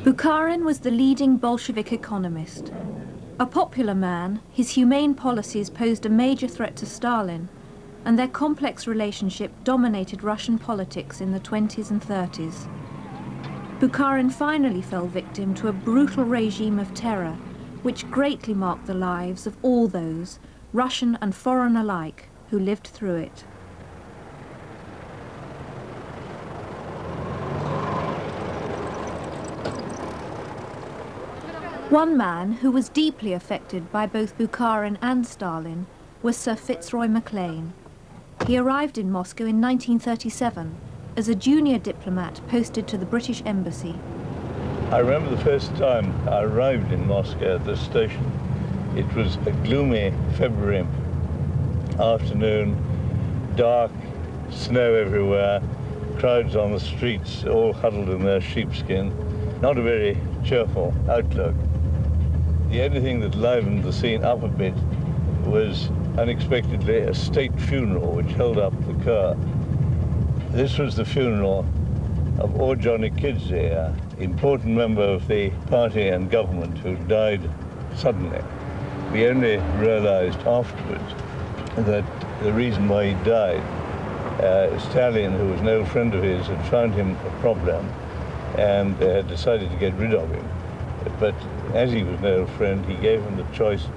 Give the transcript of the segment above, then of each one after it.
Bukharin was the leading Bolshevik economist. A popular man, his humane policies posed a major threat to Stalin, and their complex relationship dominated Russian politics in the 20s and 30s. Bukharin finally fell victim to a brutal regime of terror, which greatly marked the lives of all those, Russian and foreign alike, who lived through it. One man who was deeply affected by both Bukharin and Stalin was Sir Fitzroy Maclean. He arrived in Moscow in 1937 as a junior diplomat posted to the British Embassy. I remember the first time I arrived in Moscow at the station. It was a gloomy February afternoon, dark, snow everywhere, crowds on the streets, all huddled in their sheepskin. Not a very cheerful outlook. The only thing that livened the scene up a bit was unexpectedly a state funeral which held up the car. This was the funeral of Orjonikidze, an important member of the party and government who died suddenly. We only realized afterwards that the reason why he died, Stalin, who was an old friend of his, had found him a problem and had decided to get rid of him. But as he was an old friend, he gave him the choice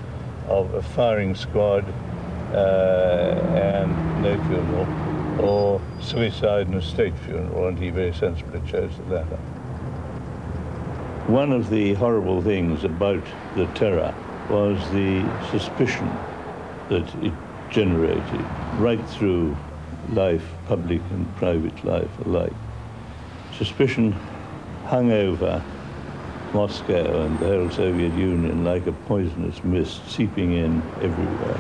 of a firing squad and no funeral, or suicide and a state funeral, and he very sensibly chose the latter. One of the horrible things about the terror was the suspicion that it generated right through life, public and private life alike. Suspicion hung over Moscow and the whole Soviet Union like a poisonous mist seeping in everywhere.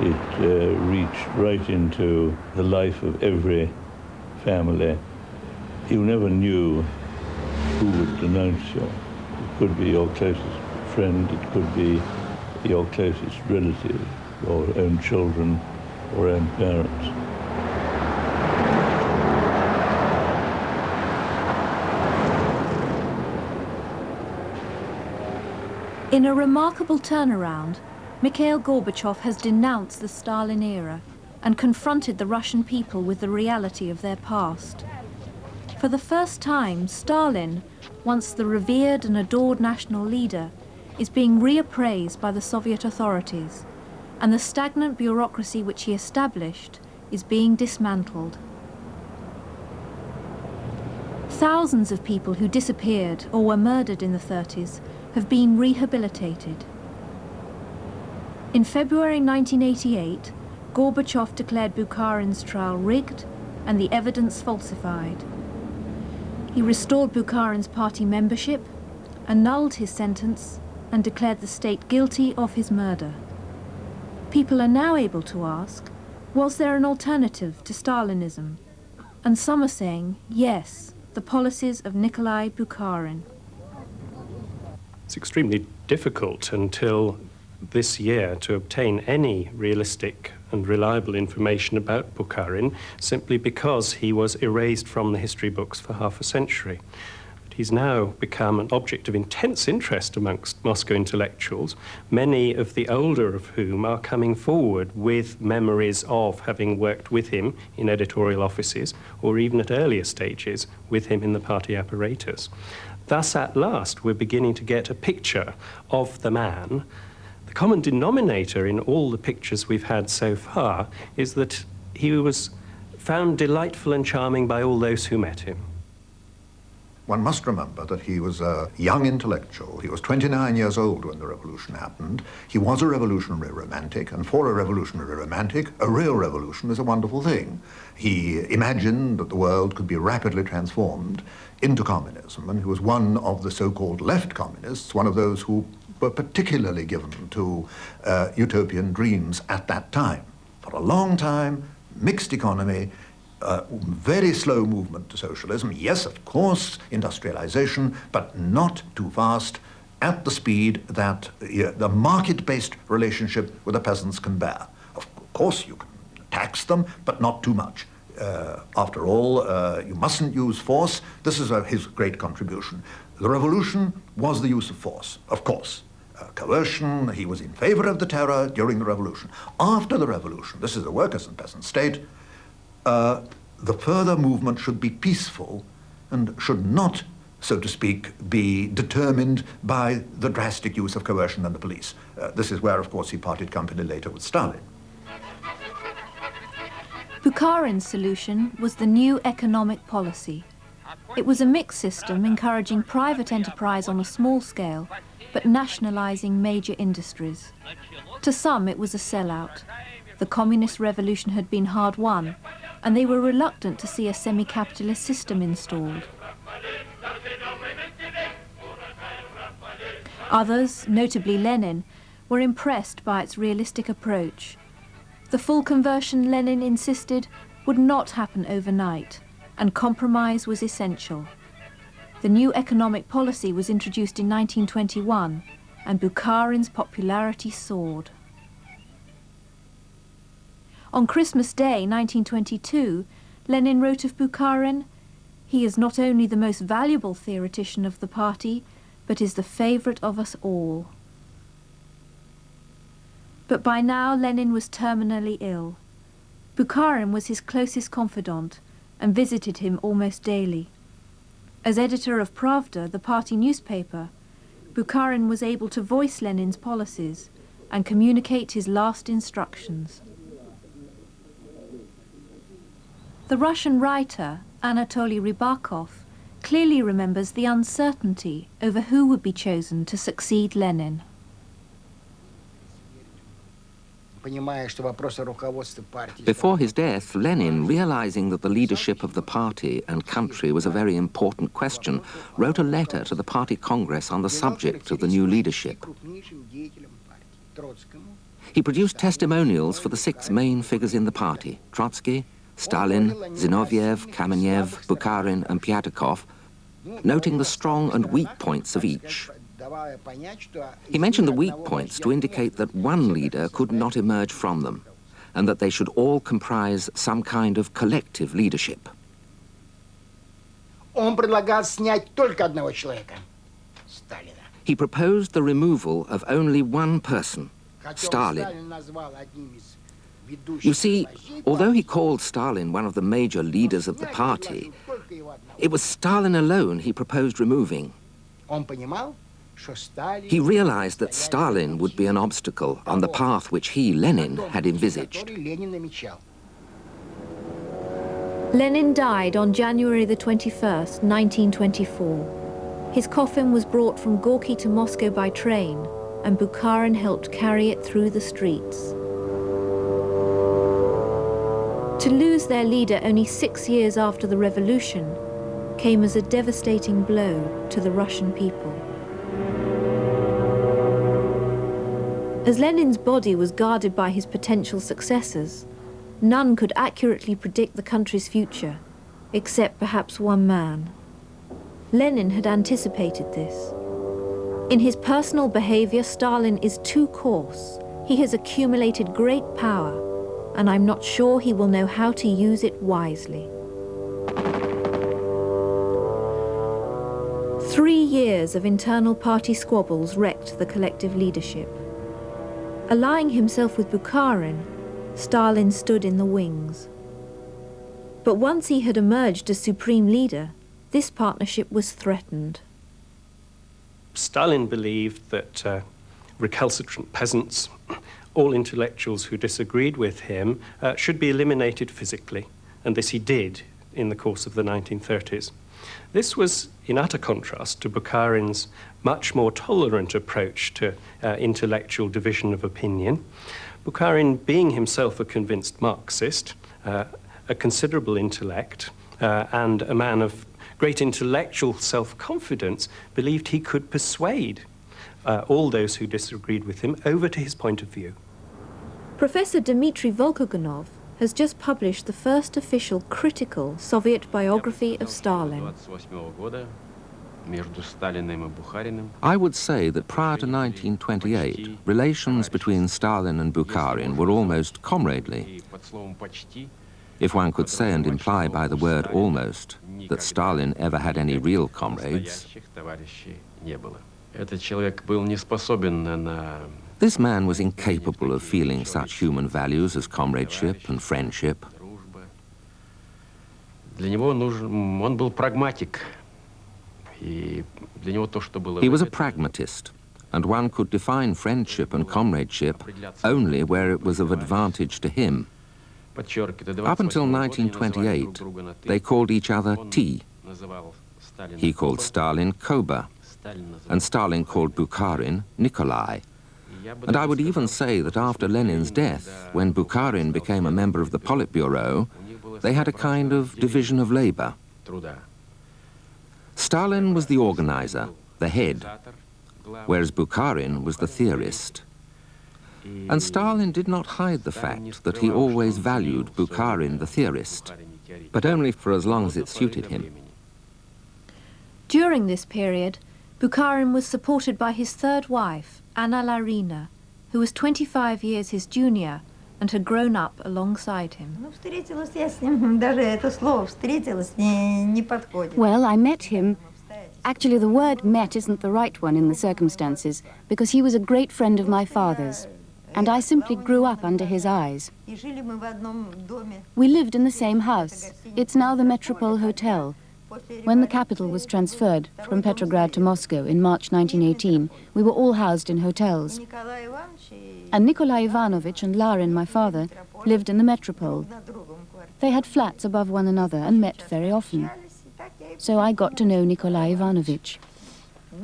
It reached right into the life of every family. You never knew who would denounce you. It could be your closest friend, it could be your closest relative, your own children or own parents. In a remarkable turnaround, Mikhail Gorbachev has denounced the Stalin era and confronted the Russian people with the reality of their past. For the first time, Stalin, once the revered and adored national leader, is being reappraised by the Soviet authorities, and the stagnant bureaucracy which he established is being dismantled. Thousands of people who disappeared or were murdered in the 30s have been rehabilitated. In February 1988, Gorbachev declared Bukharin's trial rigged and the evidence falsified. He restored Bukharin's party membership, annulled his sentence, and declared the state guilty of his murder. People are now able to ask, was there an alternative to Stalinism? And some are saying, yes, the policies of Nikolai Bukharin. It's extremely difficult until this year to obtain any realistic and reliable information about Bukharin, simply because he was erased from the history books for half a century. But he's now become an object of intense interest amongst Moscow intellectuals, many of the older of whom are coming forward with memories of having worked with him in editorial offices, or even at earlier stages with him in the party apparatus. Thus, at last, we're beginning to get a picture of the man. The common denominator in all the pictures we've had so far is that he was found delightful and charming by all those who met him. One must remember that he was a young intellectual. He was 29 years old when the revolution happened. He was a revolutionary romantic, and for a revolutionary romantic, a real revolution is a wonderful thing. He imagined that the world could be rapidly transformed into communism, and he was one of the so-called left communists, one of those who were particularly given to utopian dreams at that time. For a long time, mixed economy, very slow movement to socialism. Yes, of course, industrialization, but not too fast, at the speed that the market-based relationship with the peasants can bear. Of course, you can tax them, but not too much. After all, you mustn't use force. This is his great contribution. The revolution was the use of force, of course. Coercion, he was in favor of the terror during the revolution. After the revolution, this is a workers' and peasant state, the further movement should be peaceful and should not, so to speak, be determined by the drastic use of coercion and the police. This is where, of course, he parted company later with Stalin. Bukharin's solution was the new economic policy. It was a mixed system encouraging private enterprise on a small scale, but nationalizing major industries. To some, it was a sellout. The communist revolution had been hard won, and they were reluctant to see a semi-capitalist system installed. Others, notably Lenin, were impressed by its realistic approach. The full conversion, Lenin insisted, would not happen overnight, and compromise was essential. The new economic policy was introduced in 1921, and Bukharin's popularity soared. On Christmas Day, 1922, Lenin wrote of Bukharin, "He is not only the most valuable theoretician of the party, but is the favorite of us all." But by now, Lenin was terminally ill. Bukharin was his closest confidant and visited him almost daily. As editor of Pravda, the party newspaper, Bukharin was able to voice Lenin's policies and communicate his last instructions. The Russian writer, Anatoly Rybakov, clearly remembers the uncertainty over who would be chosen to succeed Lenin. Before his death, Lenin, realizing that the leadership of the party and country was a very important question, wrote a letter to the party congress on the subject of the new leadership. He produced testimonials for the 6 main figures in the party: Trotsky, Stalin, Zinoviev, Kamenev, Bukharin and Pyatakov, noting the strong and weak points of each. He mentioned the weak points to indicate that one leader could not emerge from them, and that they should all comprise some kind of collective leadership. He proposed the removal of only one person, Stalin. You see, although he called Stalin one of the major leaders of the party, it was Stalin alone he proposed removing. He realized that Stalin would be an obstacle on the path which he, Lenin, had envisaged. Lenin died on January the 21st, 1924. His coffin was brought from Gorky to Moscow by train, and Bukharin helped carry it through the streets. To lose their leader only 6 years after the revolution came as a devastating blow to the Russian people. As Lenin's body was guarded by his potential successors, none could accurately predict the country's future, except perhaps one man. Lenin had anticipated this. In his personal behavior, Stalin is too coarse. He has accumulated great power, and I'm not sure he will know how to use it wisely. 3 years of internal party squabbles wrecked the collective leadership. Allying himself with Bukharin, Stalin stood in the wings. But once he had emerged as supreme leader, this partnership was threatened. Stalin believed that recalcitrant peasants, all intellectuals who disagreed with him, should be eliminated physically, and this he did in the course of the 1930s. This was in utter contrast to Bukharin's much more tolerant approach to intellectual division of opinion. Bukharin, being himself a convinced Marxist, a considerable intellect, and a man of great intellectual self-confidence, believed he could persuade all those who disagreed with him over to his point of view. Professor Dmitri Volkogonov has just published the first official critical Soviet biography of Stalin. I would say that prior to 1928, relations between Stalin and Bukharin were almost comradely. If one could say and imply by the word almost that Stalin ever had any real comrades, this man was incapable of feeling such human values as comradeship and friendship. He was a pragmatist, and one could define friendship and comradeship only where it was of advantage to him. Up until 1928, they called each other T. He called Stalin Koba, and Stalin called Bukharin Nikolai. And I would even say that after Lenin's death, when Bukharin became a member of the Politburo, they had a kind of division of labor. Stalin was the organizer, the head, whereas Bukharin was the theorist. And Stalin did not hide the fact that he always valued Bukharin the theorist, but only for as long as it suited him. During this period, Bukharin was supported by his third wife, Anna Larina, who was 25 years his junior and had grown up alongside him. Well, I met him. Actually, the word met isn't the right one in the circumstances, because he was a great friend of my father's, and I simply grew up under his eyes. We lived in the same house. It's now the Metropole Hotel. When the capital was transferred from Petrograd to Moscow in March 1918, we were all housed in hotels. And Nikolai Ivanovich and Larin, my father, lived in the Metropole. They had flats above one another and met very often. So I got to know Nikolai Ivanovich.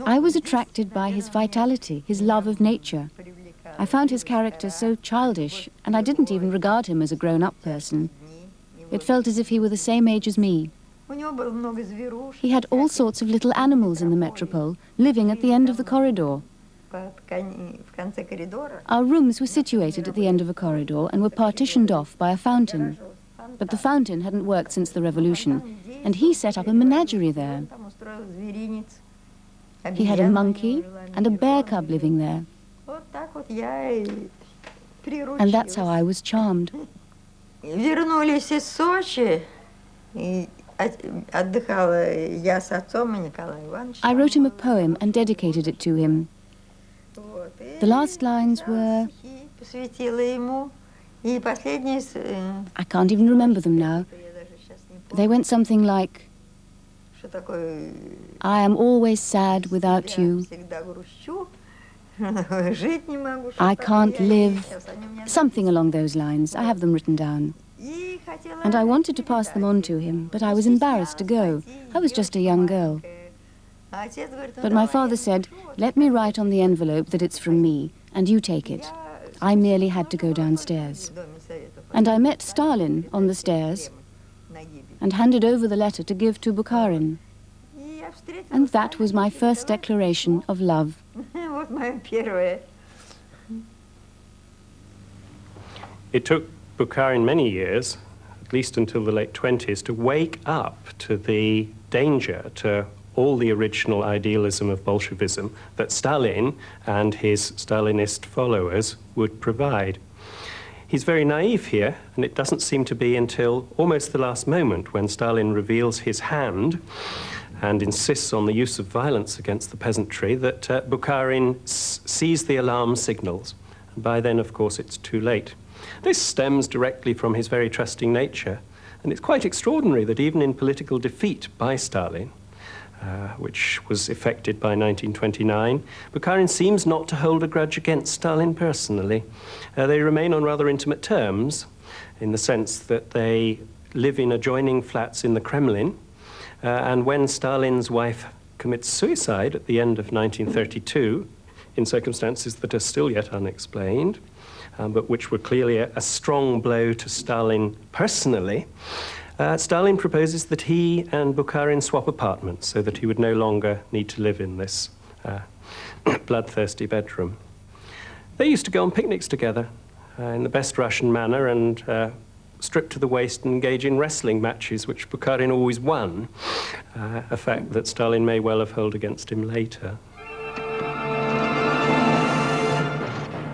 I was attracted by his vitality, his love of nature. I found his character so childish, and I didn't even regard him as a grown-up person. It felt as if he were the same age as me. He had all sorts of little animals in the Metropole, living at the end of the corridor. Our rooms were situated at the end of a corridor and were partitioned off by a fountain. But the fountain hadn't worked since the revolution, and he set up a menagerie there. He had a monkey and a bear cub living there. And that's how I was charmed. I wrote him a poem and dedicated it to him. The last lines were... I can't even remember them now. They went something like, I am always sad without you. I can't live. Something along those lines. I have them written down. And I wanted to pass them on to him, but I was embarrassed to go. I was just a young girl. But my father said, let me write on the envelope that it's from me, and you take it. I merely had to go downstairs. And I met Stalin on the stairs and handed over the letter to give to Bukharin. And that was my first declaration of love. It took Bukharin many years, at least until the late 20s, to wake up to the danger, to all the original idealism of Bolshevism that Stalin and his Stalinist followers would provide. He's very naive here, and it doesn't seem to be until almost the last moment when Stalin reveals his hand and insists on the use of violence against the peasantry that Bukharin sees the alarm signals. And by then, of course, it's too late. This stems directly from his very trusting nature, and it's quite extraordinary that even in political defeat by Stalin, which was effected by 1929, Bukharin seems not to hold a grudge against Stalin personally. They remain on rather intimate terms, in the sense that they live in adjoining flats in the Kremlin, and when Stalin's wife commits suicide at the end of 1932, in circumstances that are still yet unexplained, but which were clearly a strong blow to Stalin personally, Stalin proposes that he and Bukharin swap apartments so that he would no longer need to live in this bloodthirsty bedroom. They used to go on picnics together in the best Russian manner and stripped to the waist and engage in wrestling matches, which Bukharin always won, a fact that Stalin may well have held against him later.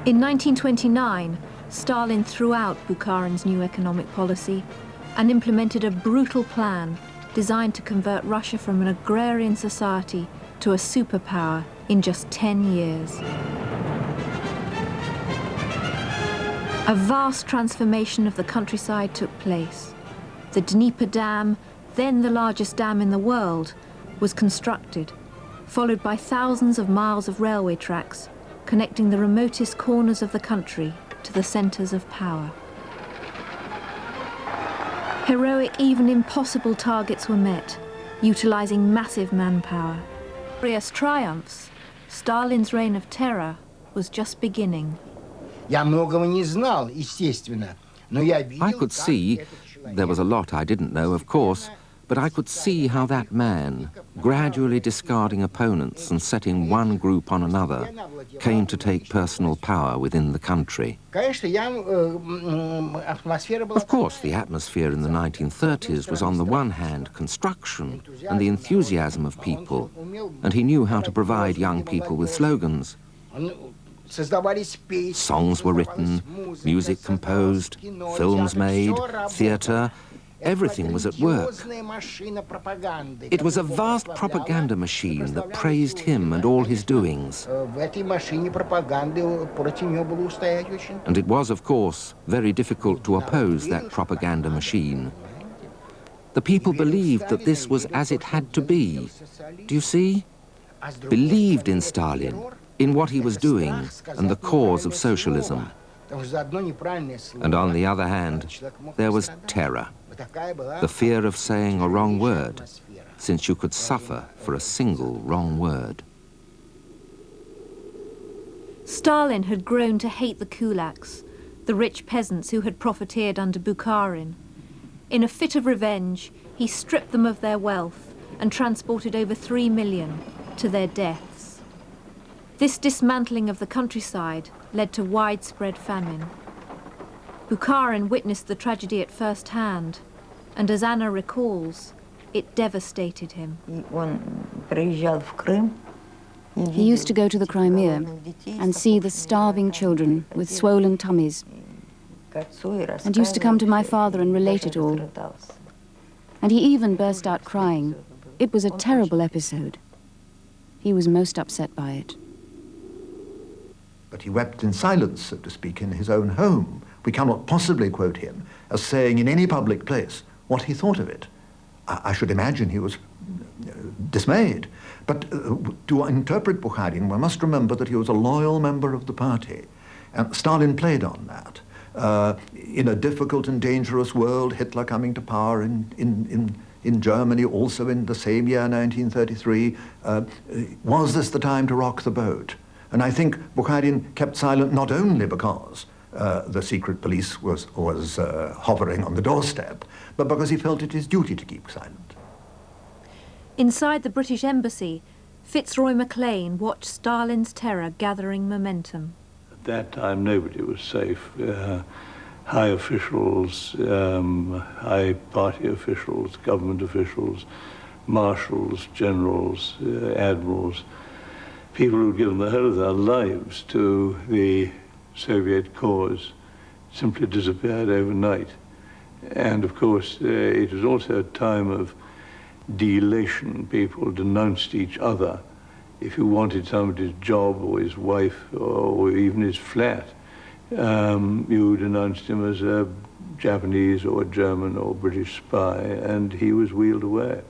In 1929, Stalin threw out Bukharin's new economic policy and implemented a brutal plan designed to convert Russia from an agrarian society to a superpower in just 10 years. A vast transformation of the countryside took place. The Dnieper Dam, then the largest dam in the world, was constructed, followed by thousands of miles of railway tracks connecting the remotest corners of the country to the centres of power. Heroic, even impossible targets were met, utilising massive manpower. Glorious triumphs, Stalin's reign of terror was just beginning. I could see, there was a lot I didn't know, of course, but I could see how that man, gradually discarding opponents and setting one group on another, came to take personal power within the country. Of course, the atmosphere in the 1930s was on the one hand construction and the enthusiasm of people, and he knew how to provide young people with slogans. Songs were written, music composed, films made, theatre. Everything was at work. It was a vast propaganda machine that praised him and all his doings. And it was, of course, very difficult to oppose that propaganda machine. The people believed that this was as it had to be. Do you see? Believed in Stalin, in what he was doing, and the cause of socialism. And on the other hand, there was terror. The fear of saying a wrong word, since you could suffer for a single wrong word. Stalin had grown to hate the kulaks, the rich peasants who had profiteered under Bukharin. In a fit of revenge, he stripped them of their wealth and transported over 3 million to their deaths. This dismantling of the countryside led to widespread famine. Bukharin witnessed the tragedy at first hand, and as Anna recalls, it devastated him. He used to go to the Crimea and see the starving children with swollen tummies, and used to come to my father and relate it all. And he even burst out crying. It was a terrible episode. He was most upset by it. But he wept in silence, so to speak, in his own home. We cannot possibly quote him as saying in any public place what he thought of it. I should imagine he was dismayed. But to interpret Bukharin, one must remember that he was a loyal member of the party. And Stalin played on that. In a difficult and dangerous world, Hitler coming to power in Germany, also in the same year, 1933, was this the time to rock the boat? And I think Bukharin kept silent not only because the secret police was hovering on the doorstep, but because he felt it his duty to keep silent. Inside the British Embassy, Fitzroy Maclean watched Stalin's terror gathering momentum. At that time, nobody was safe. High officials, high party officials, government officials, marshals, generals, admirals, people who'd given the whole of their lives to the Soviet cause simply disappeared overnight. And of course, it was also a time of delation. People denounced each other. If you wanted somebody's job or his wife or even his flat, you denounced him as a Japanese or a German or British spy, and he was wheeled away.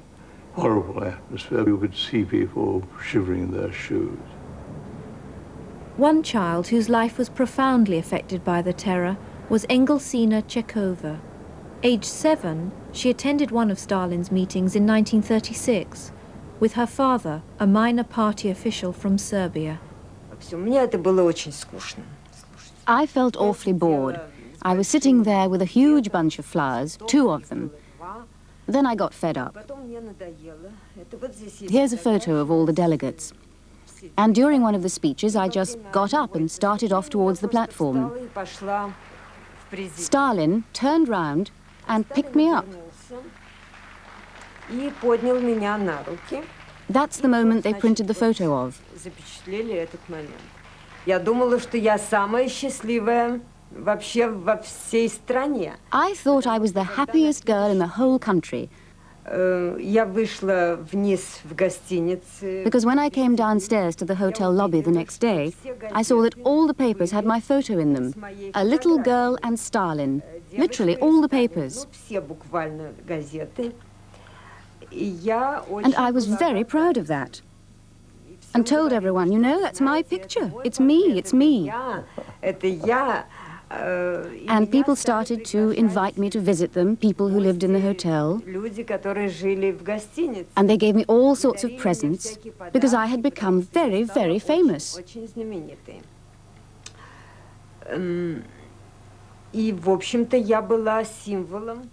Horrible atmosphere. You could see people shivering in their shoes. One child whose life was profoundly affected by the terror was Engelsina Chekova. Aged 7, she attended one of Stalin's meetings in 1936 with her father, a minor party official from Serbia. I felt awfully bored. I was sitting there with a huge bunch of flowers, 2 of them. Then I got fed up. Here's a photo of all the delegates. And during one of the speeches, I just got up and started off towards the platform. Stalin turned round and picked me up. That's the moment they printed the photo of. I thought I was the happiest girl in the whole country. Because when I came downstairs to the hotel lobby the next day, I saw that all the papers had my photo in them. A little girl and Stalin. Literally all the papers. And I was very proud of that. And told everyone, you know, that's my picture. It's me, it's me. And people started to invite me to visit them, people who lived in the hotel. And they gave me all sorts of presents, because I had become very, very famous.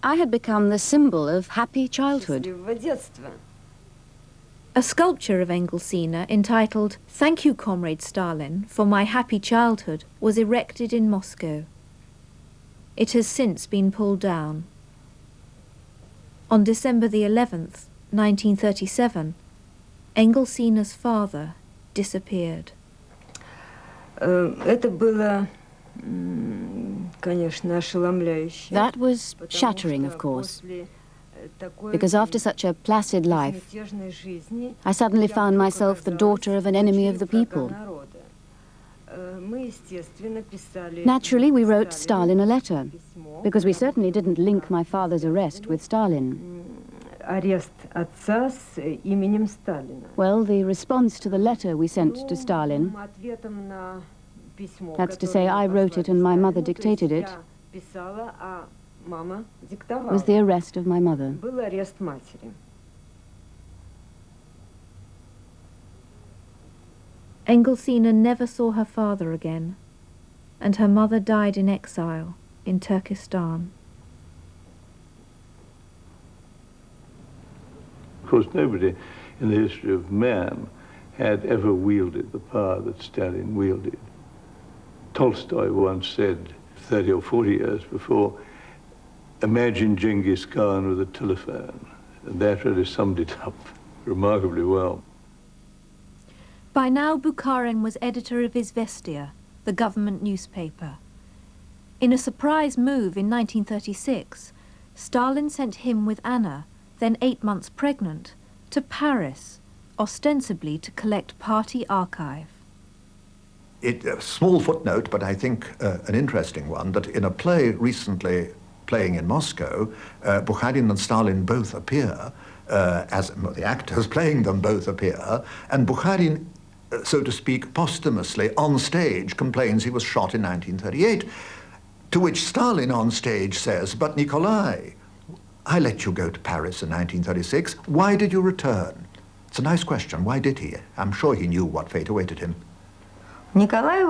I had become the symbol of happy childhood. A sculpture of Engelsine entitled "Thank you, Comrade Stalin, for my happy childhood" was erected in Moscow. It has since been pulled down. On December the 11th, 1937, Engelsine's father disappeared. That was shattering, of course, because after such a placid life, I suddenly found myself the daughter of an enemy of the people. Naturally, we wrote Stalin a letter, because we certainly didn't link my father's arrest with Stalin. Well, the response to the letter we sent to Stalin, that's to say, I wrote it and my mother dictated it, was the arrest of my mother. Engelsine never saw her father again, and her mother died in exile in Turkestan. Of course, nobody in the history of man had ever wielded the power that Stalin wielded. Tolstoy once said, 30 or 40 years before, imagine Genghis Khan with a telephone. And that really summed it up remarkably well. By now, Bukharin was editor of Izvestia, the government newspaper. In a surprise move in 1936, Stalin sent him with Anna, then 8 months pregnant, to Paris, ostensibly to collect party archive. A small footnote, but I think an interesting one, that in a play recently playing in Moscow, Bukharin and Stalin both appear, the actors playing them both appear, and Bukharin, so to speak, posthumously on stage complains he was shot in 1938, to which Stalin on stage says, but Nikolai, I let you go to Paris in 1936, why did you return? It's a nice question, why did he? I'm sure he knew what fate awaited him. Nikolai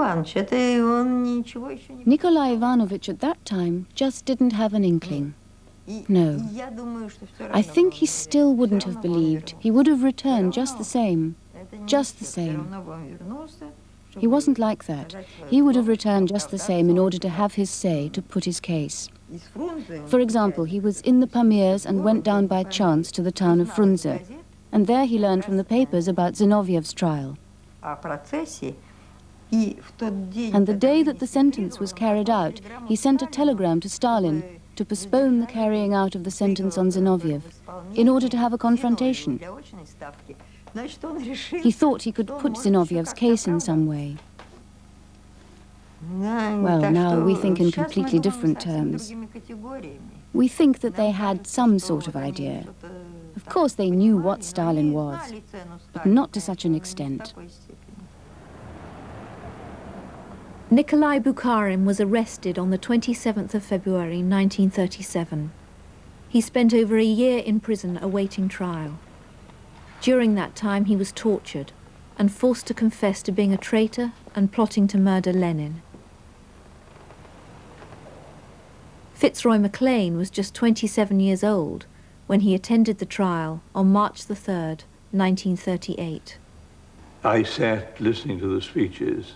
Ivanovich at that time just didn't have an inkling. No. I think he still wouldn't have believed. He would have returned just the same. Just the same. He wasn't like that. He would have returned just the same in order to have his say, to put his case. For example, he was in the Pamirs and went down by chance to the town of Frunze, and there he learned from the papers about Zinoviev's trial. And the day that the sentence was carried out, he sent a telegram to Stalin to postpone the carrying out of the sentence on Zinoviev in order to have a confrontation. He thought he could put Zinoviev's case in some way. Well, now we think in completely different terms. We think that they had some sort of idea. Of course they knew what Stalin was, but not to such an extent. Nikolai Bukharin was arrested on the 27th of February 1937. He spent over a year in prison awaiting trial. During that time he was tortured and forced to confess to being a traitor and plotting to murder Lenin. Fitzroy Maclean was just 27 years old when he attended the trial on March the 3rd, 1938. I sat listening to the speeches,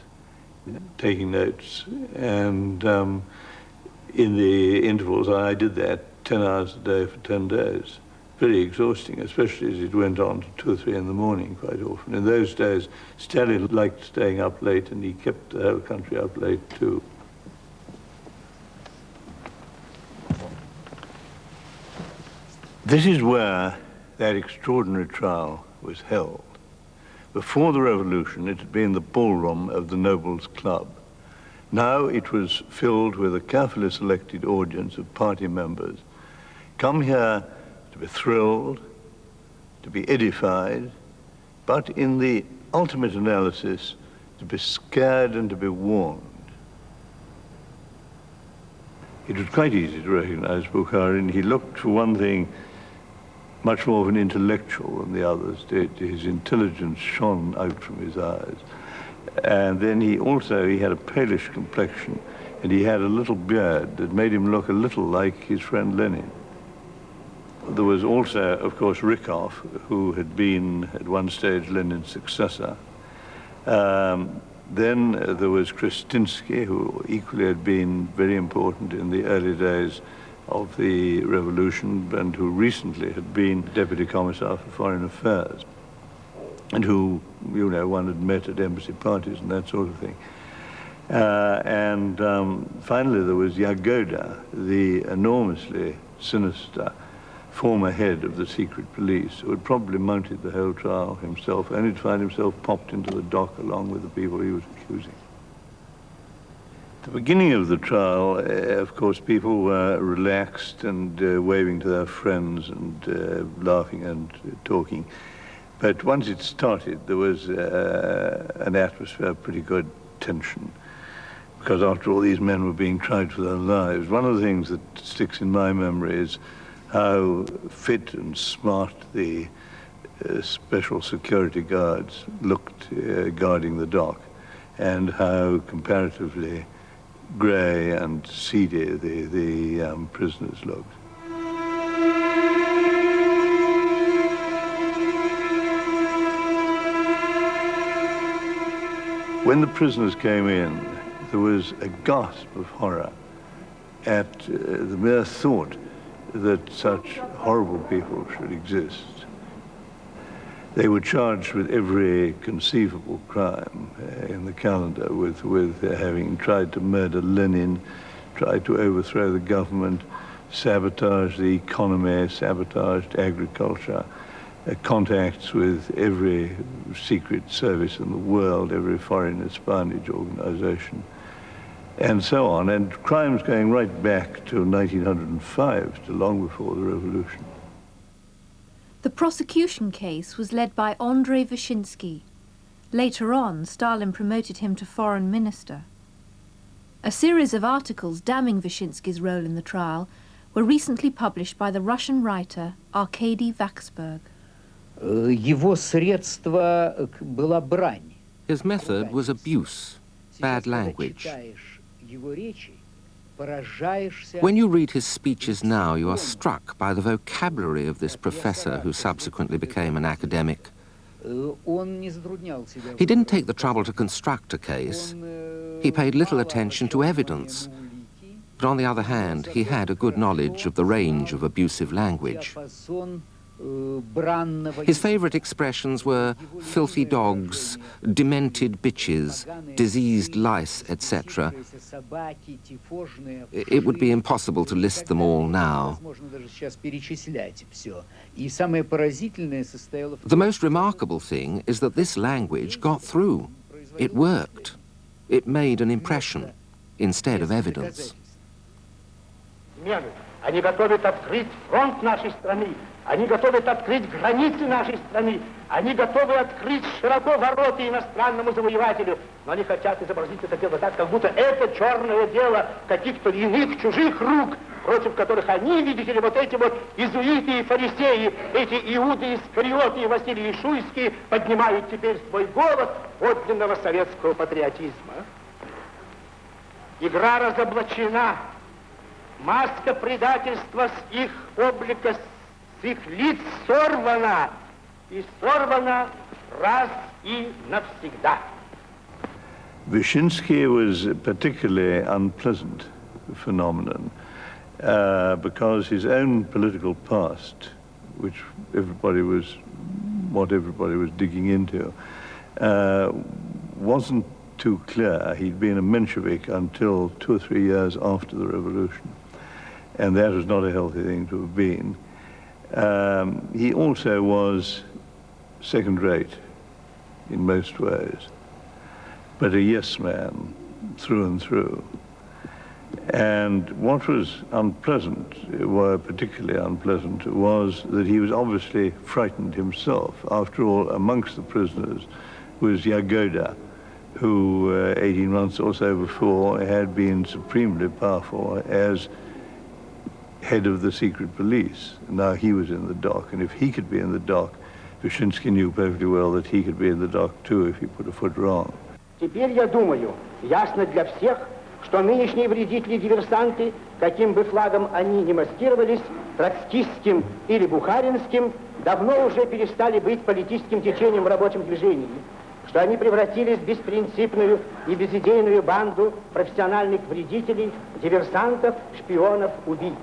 taking notes, and in the intervals I did that 10 hours a day for 10 days. Very exhausting, especially as it went on to 2 or 3 in the morning quite often. In those days, Stalin liked staying up late, and he kept the whole country up late too. This is where that extraordinary trial was held. Before the revolution, it had been the ballroom of the Nobles Club. Now it was filled with a carefully selected audience of party members, come here to be thrilled, to be edified, but in the ultimate analysis, to be scared and to be warned. It was quite easy to recognize Bukharin. He looked, for one thing, much more of an intellectual than the others did. His intelligence shone out from his eyes. And then he had a palish complexion, and he had a little beard that made him look a little like his friend Lenin. There was also, of course, Rykov, who had been at one stage Lenin's successor. Then there was Kristinsky, who equally had been very important in the early days of the revolution and who recently had been Deputy Commissar for Foreign Affairs and who, you know, one had met at embassy parties and that sort of thing. Finally there was Yagoda, the enormously sinister former head of the secret police, who had probably mounted the whole trial himself, only to find himself popped into the dock along with the people he was accusing. At the beginning of the trial, of course, people were relaxed and waving to their friends and laughing and talking. But once it started, there was an atmosphere of pretty good tension, because after all, these men were being tried for their lives. One of the things that sticks in my memory is how fit and smart the special security guards looked guarding the dock, and how comparatively grey and seedy the prisoners looked. When the prisoners came in, there was a gasp of horror at the mere thought that such horrible people should exist. They were charged with every conceivable crime in the calendar, with having tried to murder Lenin, tried to overthrow the government, sabotage the economy, sabotaged agriculture, contacts with every secret service in the world, every foreign espionage organization, and so on, and crimes going right back to 1905, to long before the revolution. The prosecution case was led by Andrei Vyshinsky. Later on, Stalin promoted him to foreign minister. A series of articles damning Vyshinsky's role in the trial were recently published by the Russian writer Arkady Vachsberg. His method was abuse, bad language. When you read his speeches now, you are struck by the vocabulary of this professor who subsequently became an academic. He didn't take the trouble to construct a case. He paid little attention to evidence. But on the other hand, he had a good knowledge of the range of abusive language. His favorite expressions were filthy dogs, demented bitches, diseased lice, etc. It would be impossible to list them all now. The most remarkable thing is that this language got through. It worked. It made an impression instead of evidence. Они готовят открыть фронт нашей страны. Они готовят открыть границы нашей страны. Они готовы открыть широко ворота иностранному завоевателю. Но они хотят изобразить это дело так, как будто это черное дело каких-то иных, чужих рук, против которых они, видите ли, вот эти вот иезуиты и фарисеи, эти Иуды Искариоты и Василий Шуйский поднимают теперь свой голос подлинного советского патриотизма. Игра разоблачена. Маска предательства с их облика, с их лиц сорвана. И сорвана раз и навсегда. Vyshinsky was a particularly unpleasant phenomenon because his own political past, which everybody was digging into, wasn't too clear. He'd been a Menshevik until 2 or 3 years after the revolution, and that was not a healthy thing to have been. He also was second-rate in most ways, but a yes man through and through. And what was unpleasant, particularly unpleasant, was that he was obviously frightened himself. After all, amongst the prisoners was Yagoda, who 18 months or so before had been supremely powerful as head of the secret police. Now he was in the dock, and if he could be in the dock, Vyshinsky knew perfectly well that he could be in the dock too if he put a foot wrong. Теперь я думаю, ясно для всех, что нынешние вредители-диверсанты, каким бы флагом они ни маскировались, троцкистским или бухаринским, давно уже перестали быть политическим течением в рабочем движении, что они превратились в беспринципную и безидейную банду профессиональных вредителей, диверсантов, шпионов, убийц.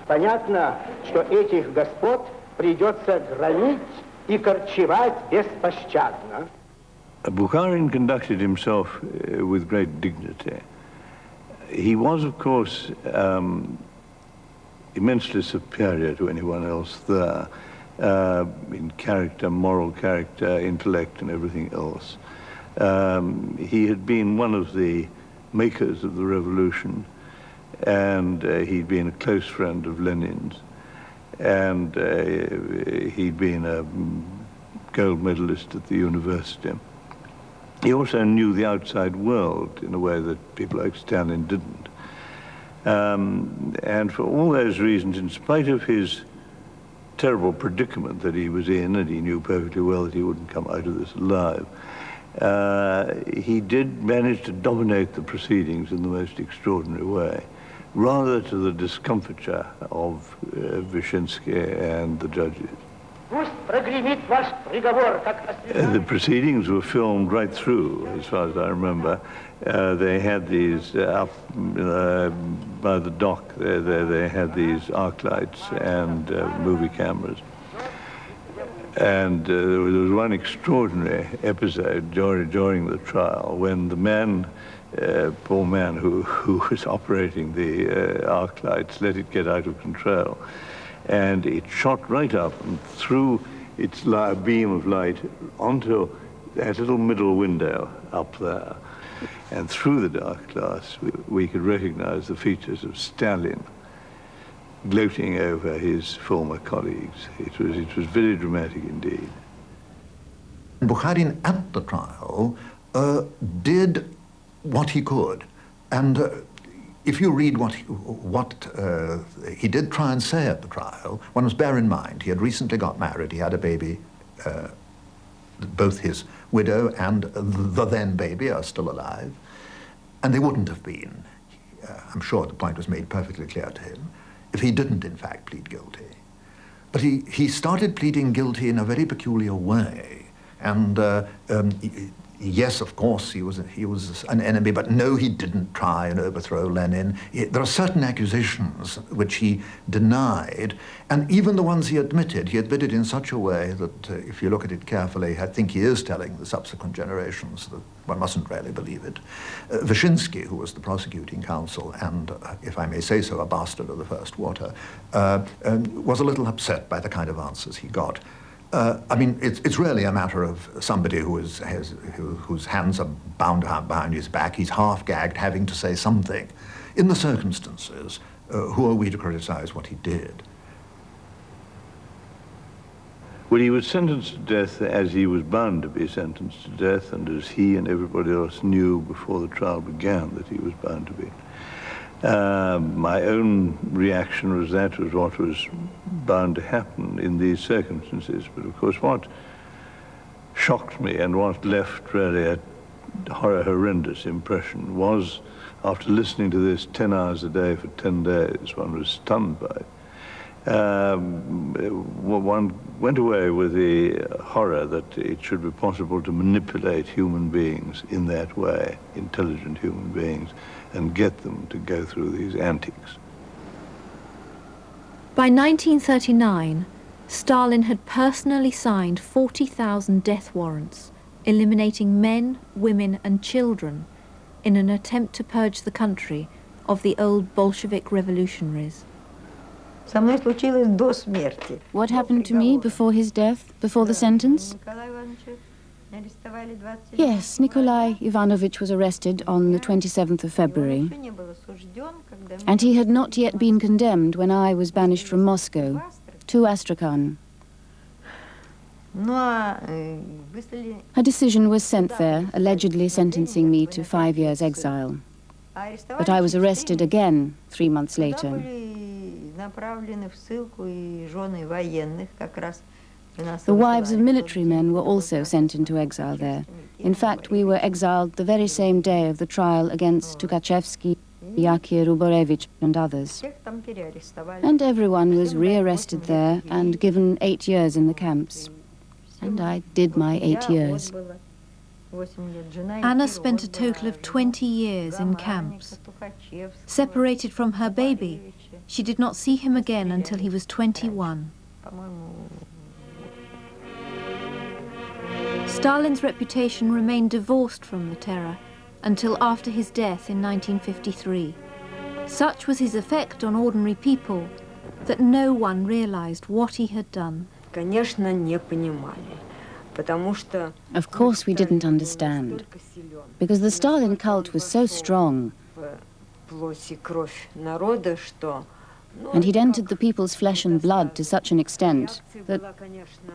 Понятно, что этих господ придется громить и корчевать беспощадно. Bukharin conducted himself with great dignity. He was, of course, immensely superior to anyone else there in character, moral character, intellect, and everything else. He had been one of the makers of the revolution, and he'd been a close friend of Lenin's, and he'd been a gold medalist at the university. He also knew the outside world in a way that people like Stalin didn't. And for all those reasons, in spite of his terrible predicament that he was in, and he knew perfectly well that he wouldn't come out of this alive, he did manage to dominate the proceedings in the most extraordinary way, rather to the discomfiture of Vyshinsky and the judges. The proceedings were filmed right through, as far as I remember. They had these up by the dock. They had these arc lights and movie cameras. And there was one extraordinary episode during the trial when the man, poor man who was operating the arc lights, let it get out of control. And it shot right up and through its beam of light onto that little middle window up there. And through the dark glass, we could recognize the features of Stalin gloating over his former colleagues. It was very dramatic indeed. Bukharin at the trial did what he could. And if you read what he did try and say at the trial, one must bear in mind he had recently got married, he had a baby, both his widow and the then baby are still alive, and they wouldn't have been, I'm sure the point was made perfectly clear to him, if he didn't in fact plead guilty. But he started pleading guilty in a very peculiar way, and yes, of course, he was an enemy, but no, he didn't try and overthrow Lenin. There are certain accusations which he denied, and even the ones he admitted in such a way that if you look at it carefully, I think he is telling the subsequent generations that one mustn't really believe it. Vyshinsky, who was the prosecuting counsel, and if I may say so, a bastard of the first water, was a little upset by the kind of answers he got. I mean, it's really a matter of somebody whose hands are bound behind his back. He's half-gagged, having to say something. In the circumstances, who are we to criticize what he did? Well, he was sentenced to death as he was bound to be sentenced to death, and as he and everybody else knew before the trial began that he was bound to be. My own reaction was that was what was bound to happen in these circumstances. But of course what shocked me and what left really a horrendous impression was, after listening to this 10 hours a day for 10 days, one was stunned by it. One went away with the horror that it should be possible to manipulate human beings in that way, intelligent human beings, and get them to go through these antics. By 1939, Stalin had personally signed 40,000 death warrants, eliminating men, women and children in an attempt to purge the country of the old Bolshevik revolutionaries. What happened to me before his death, before the sentence? Yes, Nikolai Ivanovich was arrested on the 27th of February, and he had not yet been condemned when I was banished from Moscow to Astrakhan. A decision was sent there, allegedly sentencing me to 5 years' exile. But I was arrested again 3 months later. The wives of military men were also sent into exile there. In fact, we were exiled the very same day of the trial against Tukhachevsky, Yakir Ruborevich and others. And everyone was rearrested there and given 8 years in the camps. And I did my 8 years. Anna spent a total of 20 years in camps. Separated from her baby, she did not see him again until he was 21. Stalin's reputation remained divorced from the terror until after his death in 1953. Such was his effect on ordinary people that no one realized what he had done. Of course we didn't understand, because the Stalin cult was so strong, and he'd entered the people's flesh and blood to such an extent that,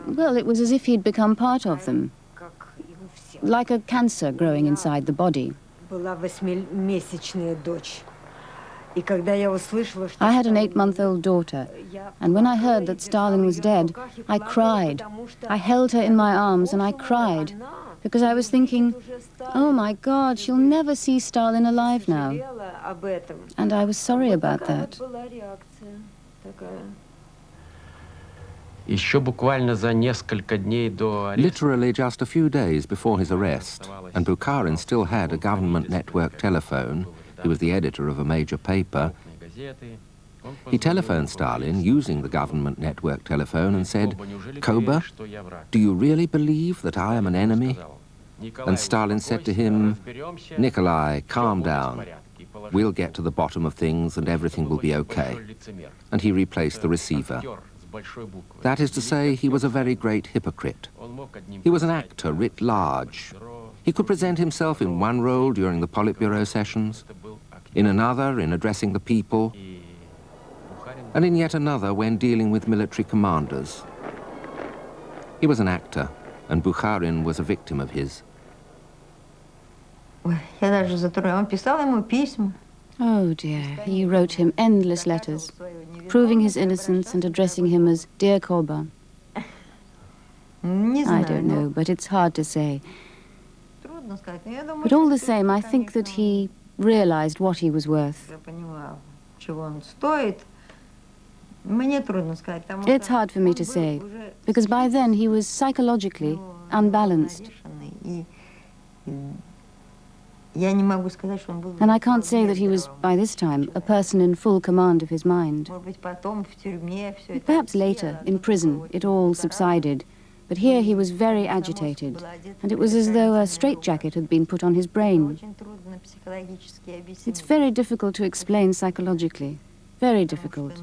well, it was as if he'd become part of them, like a cancer growing inside the body. I had an 8-month-old daughter, and when I heard that Stalin was dead, I cried. I held her in my arms and I cried, because I was thinking, oh my God, she'll never see Stalin alive now. And I was sorry about that. Literally just a few days before his arrest, and Bukharin still had a government network telephone. He was the editor of a major paper. He telephoned Stalin using the government network telephone and said, "Koba, do you really believe that I am an enemy?" And Stalin said to him, "Nikolai, calm down. We'll get to the bottom of things and everything will be okay." And he replaced the receiver. That is to say, he was a very great hypocrite. He was an actor writ large. He could present himself in one role during the Politburo sessions, in another in addressing the people, and in yet another when dealing with military commanders. He was an actor, and Bukharin was a victim of his. Oh dear, he wrote him endless letters, proving his innocence and addressing him as Dear Koba. I don't know, but it's hard to say. But all the same, I think that he realized what he was worth. It's hard for me to say, because by then he was psychologically unbalanced. And I can't say that he was, by this time, a person in full command of his mind. Perhaps later, in prison, it all subsided. But here he was very agitated, and it was as though a straitjacket had been put on his brain. It's very difficult to explain psychologically, very difficult.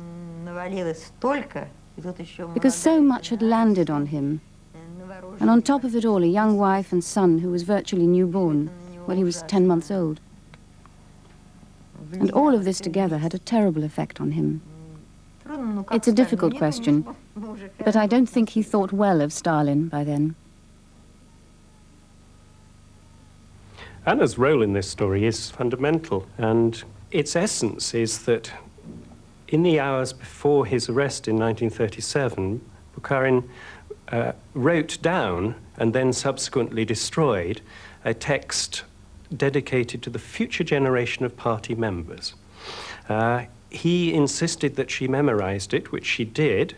Because so much had landed on him, and on top of it all, a young wife and son who was virtually newborn when he was 10 months old. And all of this together had a terrible effect on him. It's a difficult question, but I don't think he thought well of Stalin by then. Anna's role in this story is fundamental, and its essence is that in the hours before his arrest in 1937, Bukharin wrote down and then subsequently destroyed a text dedicated to the future generation of party members. He insisted that she memorized it, which she did,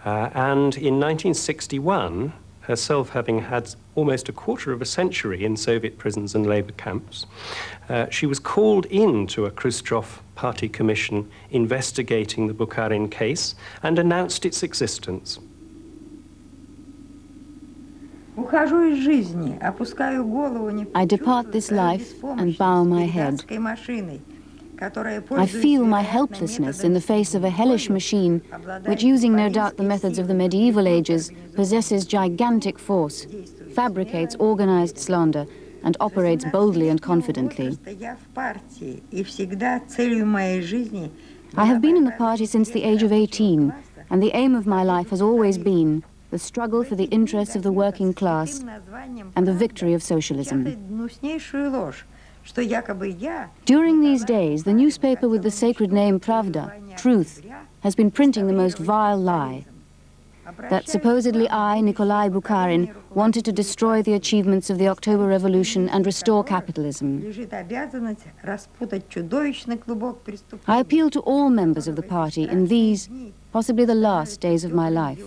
and in 1961, herself having had almost a quarter of a century in Soviet prisons and labor camps, she was called into a Khrushchev party commission investigating the Bukharin case and announced its existence. I depart this life and bow my head. I feel my helplessness in the face of a hellish machine which, using no doubt the methods of the medieval ages, possesses gigantic force, fabricates organized slander, and operates boldly and confidently. I have been in the party since the age of 18, and the aim of my life has always been the struggle for the interests of the working class and the victory of socialism. During these days, the newspaper with the sacred name Pravda, Truth, has been printing the most vile lie. That supposedly I, Nikolai Bukharin, wanted to destroy the achievements of the October Revolution and restore capitalism. I appeal to all members of the party in these, possibly the last days of my life.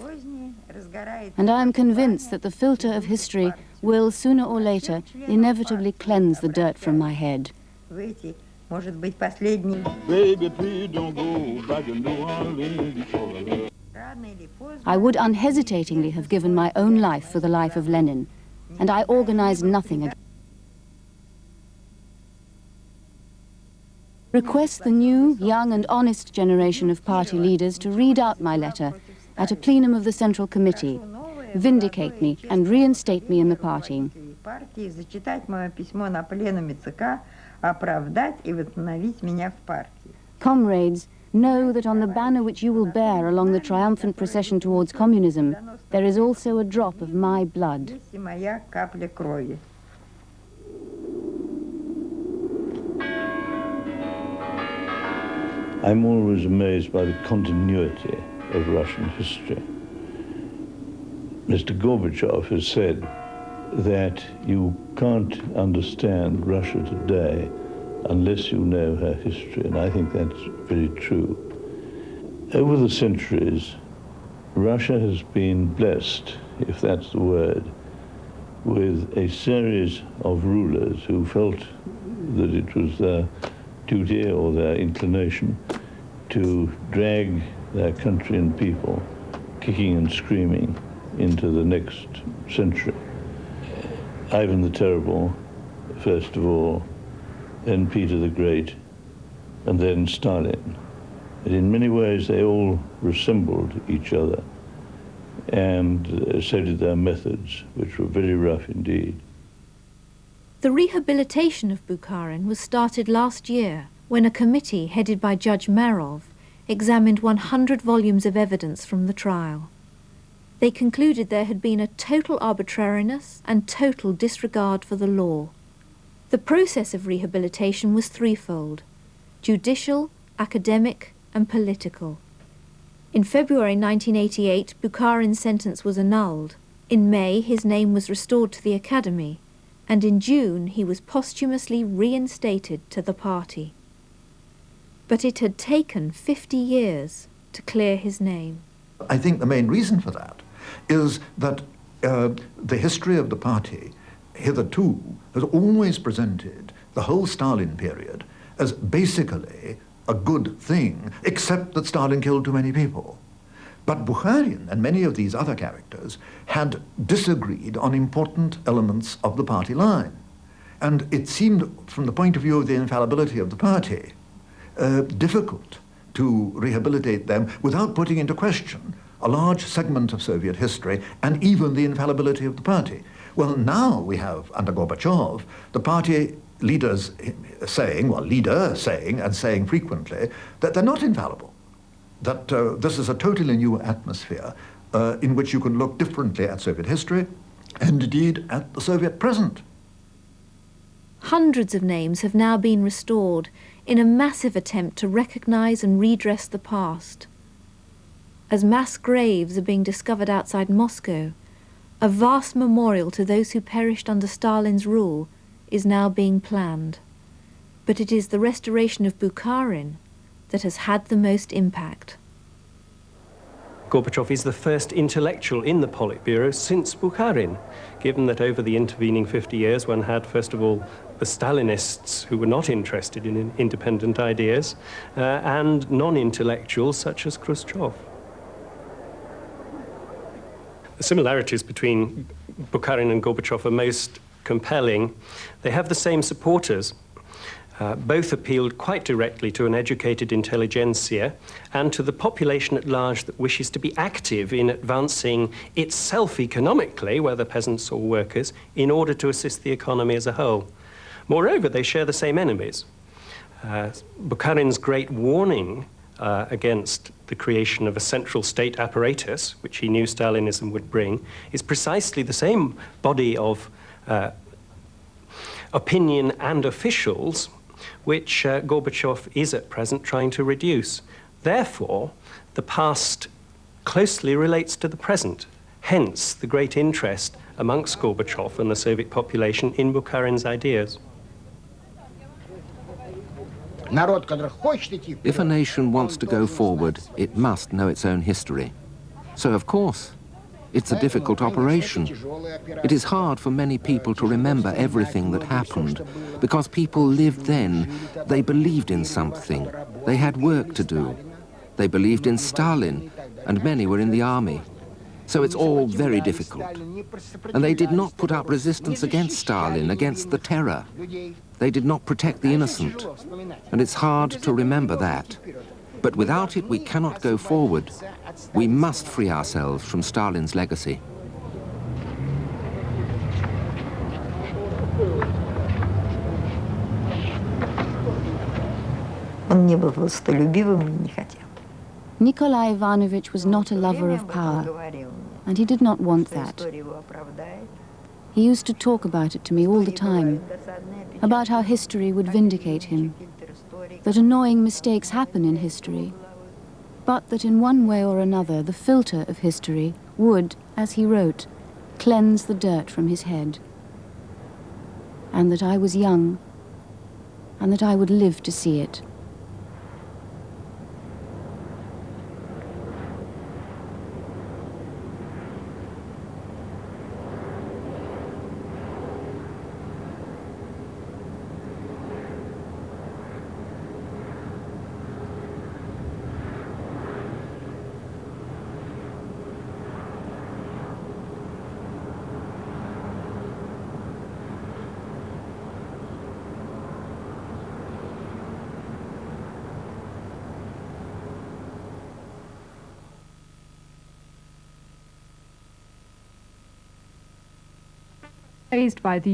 And I am convinced that the filter of history will, sooner or later, inevitably cleanse the dirt from my head. Baby, please don't go back to New Orleans. I would unhesitatingly have given my own life for the life of Lenin, and I organized nothing against. Request the new, young and honest generation of party leaders to read out my letter at a plenum of the Central Committee, vindicate me and reinstate me in the party. Comrades, know that on the banner which you will bear along the triumphant procession towards communism, there is also a drop of my blood. I'm always amazed by the continuity of Russian history. Mr. Gorbachev has said that you can't understand Russia today unless you know her history, and I think that's very true. Over the centuries, Russia has been blessed, if that's the word, with a series of rulers who felt that it was their duty or their inclination to drag their country and people, kicking and screaming, into the next century. Ivan the Terrible, first of all, then Peter the Great, and then Stalin. And in many ways, they all resembled each other, and so did their methods, which were very rough indeed. The rehabilitation of Bukharin was started last year when a committee headed by Judge Marov examined 100 volumes of evidence from the trial. They concluded there had been a total arbitrariness and total disregard for the law. The process of rehabilitation was threefold: judicial, academic, and political. In February 1988, Bukharin's sentence was annulled. In May, his name was restored to the Academy, and in June, he was posthumously reinstated to the party. But it had taken 50 years to clear his name. I think the main reason for that is that the history of the party hitherto has always presented the whole Stalin period as basically a good thing, except that Stalin killed too many people. But Bukharin and many of these other characters had disagreed on important elements of the party line. And it seemed, from the point of view of the infallibility of the party, difficult to rehabilitate them without putting into question a large segment of Soviet history and even the infallibility of the party. Well, now we have, under Gorbachev, the party leaders saying, well, leader saying, and saying frequently, that they're not infallible, that this is a totally new atmosphere in which you can look differently at Soviet history and indeed at the Soviet present. Hundreds of names have now been restored in a massive attempt to recognize and redress the past. As mass graves are being discovered outside Moscow, a vast memorial to those who perished under Stalin's rule is now being planned. But it is the restoration of Bukharin that has had the most impact. Gorbachev is the first intellectual in the Politburo since Bukharin, given that over the intervening 50 years one had, first of all, the Stalinists who were not interested in independent ideas, and non-intellectuals such as Khrushchev. The similarities between Bukharin and Gorbachev are most compelling. They have the same supporters. Both appealed quite directly to an educated intelligentsia and to the population at large that wishes to be active in advancing itself economically, whether peasants or workers, in order to assist the economy as a whole. Moreover, they share the same enemies. Bukharin's great warning against the creation of a central state apparatus, which he knew Stalinism would bring, is precisely the same body of opinion and officials which Gorbachev is at present trying to reduce. Therefore, the past closely relates to the present. Hence, the great interest amongst Gorbachev and the Soviet population in Bukharin's ideas. If a nation wants to go forward, it must know its own history. So, of course, it's a difficult operation. It is hard for many people to remember everything that happened, because people lived then. They believed in something. They had work to do. They believed in Stalin, and many were in the army. So it's all very difficult. And they did not put up resistance against Stalin, against the terror. They did not protect the innocent. And it's hard to remember that. But without it, we cannot go forward. We must free ourselves from Stalin's legacy. Nikolai Ivanovich was not a lover of power, and he did not want that. He used to talk about it to me all the time, about how history would vindicate him, that annoying mistakes happen in history, but that in one way or another the filter of history would, as he wrote, cleanse the dirt from his head, and that I was young, and that I would live to see it. Raised by the